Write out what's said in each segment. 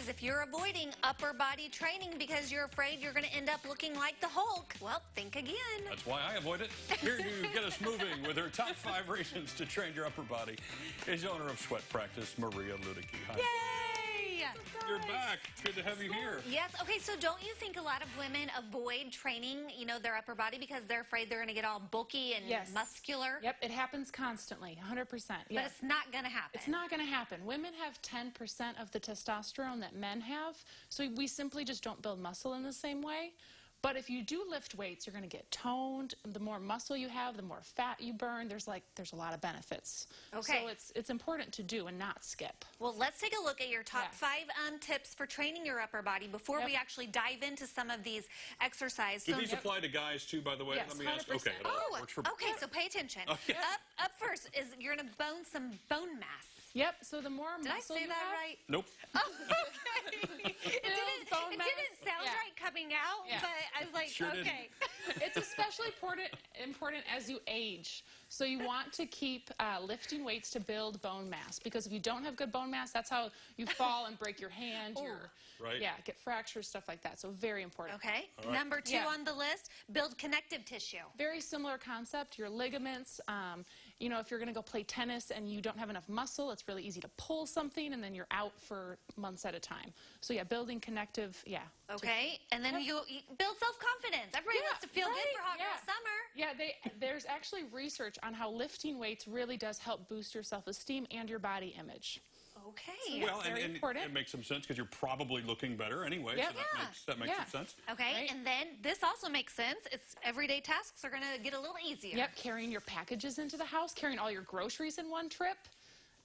guys, if you're avoiding upper body training because you're afraid you're going to end up looking like the Hulk, well, think again. That's why I avoid it. Here to get us moving with her top 5 reasons to train your upper body is owner of Sweat Practice, Maria Ludeke. Hi. Yay! You're back. Good to have you here. Yes. Okay, so don't you think a lot of women avoid training, their upper body because they're afraid they're going to get all bulky and muscular? Yep, it happens constantly, 100%. But it's not going to happen. It's not going to happen. Women have 10% of the testosterone that men have, so we simply just don't build muscle in the same way. But if you do lift weights, you're going to get toned. The more muscle you have, the more fat you burn. There's a lot of benefits. Okay. So it's important to do and not skip. Well, let's take a look at your top 5 tips for training your upper body before we actually dive into some of these exercises. Do these apply to guys too, by the way? Yes, let me ask. 100%. Okay. Okay, so pay attention. Up first is you're going to bone some bone mass. Yep, so the more Did I muscle say you that have, right? Nope. Oh, okay. It didn't sound right coming out, but I was like, Sure okay. It's especially important as you age. So you want to keep lifting weights to build bone mass, because if you don't have good bone mass, that's how you fall and break your hand, get fractures, stuff like that. So very important. Okay. Right. Number 2 on the list, build connective tissue. Very similar concept. Your ligaments, if you're going to go play tennis and you don't have enough muscle, it's really easy to pull something and then you're out for months at a time. So yeah, building connective, Okay, and then you build self-confidence. Everybody wants to feel good for hot girl summer. Yeah, there's actually research on how lifting weights really does help boost your self-esteem and your body image. Okay. So well, and it makes some sense because you're probably looking better anyway, so that makes some sense. Okay, and then this also makes sense. It's everyday tasks are going to get a little easier. Yep, carrying your packages into the house, carrying all your groceries in one trip,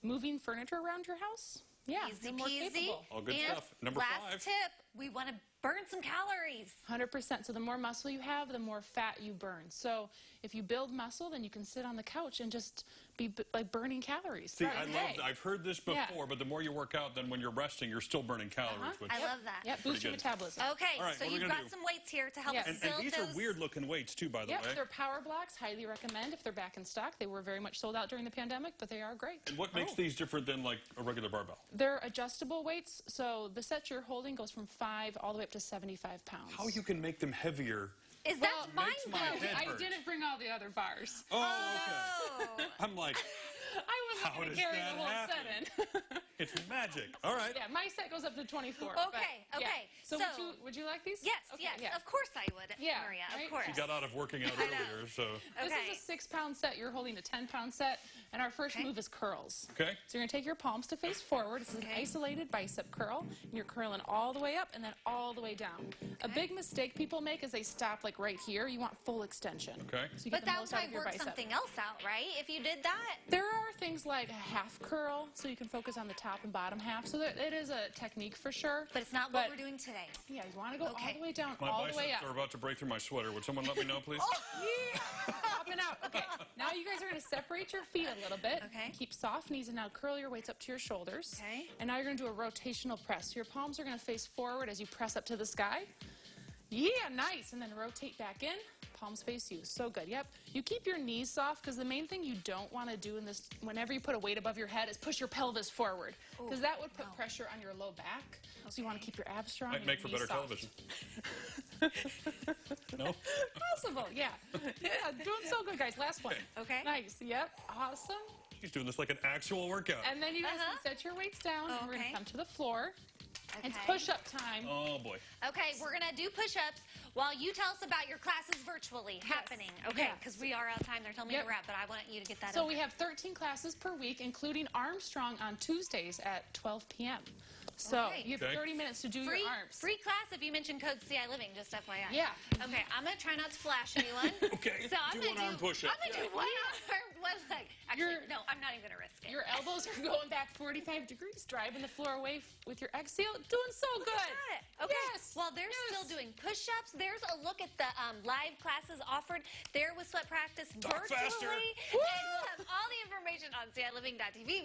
moving furniture around your house. Yeah, easy more peasy. capable. All good stuff. Number 5. Last tip, we want to burn some calories. 100%. So the more muscle you have, the more fat you burn. So if you build muscle, then you can sit on the couch and just be like burning calories. See, I've heard this before, but the more you work out, then when you're resting, you're still burning calories. I love that. Yep, boost your metabolism. Okay, right, so you've got some weights here to help us build and these are weird-looking weights, too, by the way. Yep, they're power blocks. Highly recommend if they're back in stock. They were very much sold out during the pandemic, but they are great. And what makes these different than, like, a regular barbell? They're adjustable weights, so the set you're holding goes from 5 all the way up to 75 pounds. How you can make them heavier? Is that mind-blowing? I didn't bring all the other bars. Oh, okay. I'm like, I wasn't going to carry the whole set in. It's magic. All right. Yeah, my set goes up to 24. Okay. So would you like these? Yes, of course I would, Maria, of course. She got out of working out earlier, so. This is a 6-pound set. You're holding a 10-pound set, and our first move is curls. Okay. So you're going to take your palms to face forward. This is an isolated bicep curl, and you're curling all the way up and then all the way down. A big mistake people make is they stop like right here. You want full extension. Okay. So you but that might work something else out, right? If you did that. There are things like a half curl, so you can focus on the top and bottom half. So it is a technique for sure. But it's not what we're doing today. Yeah, you want to go all the way down, my all the way up. biceps are about to break through my sweater. Would someone let me know, please? Popping out. Okay. Now you guys are going to separate your feet a little bit. Okay. Keep soft knees and now curl your weights up to your shoulders. Okay. And now you're going to do a rotational press. So your palms are going to face forward as you press up to the sky. Yeah, nice. And then rotate back in. Palms face you. So good. Yep. You keep your knees soft because the main thing you don't want to do in this, whenever you put a weight above your head, is push your pelvis forward because that would put pressure on your low back. So you want to keep your abs strong. Might make for better television. No? Possible, yeah. Yeah, doing so good, guys. Last one. Okay. Nice. Yep. Awesome. He's doing this like an actual workout. And then you guys can set your weights down, and we're going to come to the floor. Okay. It's push-up time. Oh, boy. Okay, we're going to do push-ups while you tell us about your classes virtually happening. Okay, because we are out of time. They're telling me to wrap, but I want you to get that So we have 13 classes per week, including Armstrong on Tuesdays at 12 p.m. So you have 30 minutes to do your arms. Free class if you mention code CI Living, just FYI. Yeah. Okay, I'm going to try not to flash anyone. Okay, so I'm do gonna one-arm push-up. I'm going to do one leg. Actually, no, I'm not even going to risk it. Your elbows are going back 45 degrees, driving the floor away with your exhale. Doing so good. Okay. Yes. Well, they're still doing push-ups. There's a look at the live classes offered there with Sweat Practice virtually. Faster. And we'll have all the information on CILiving.tv.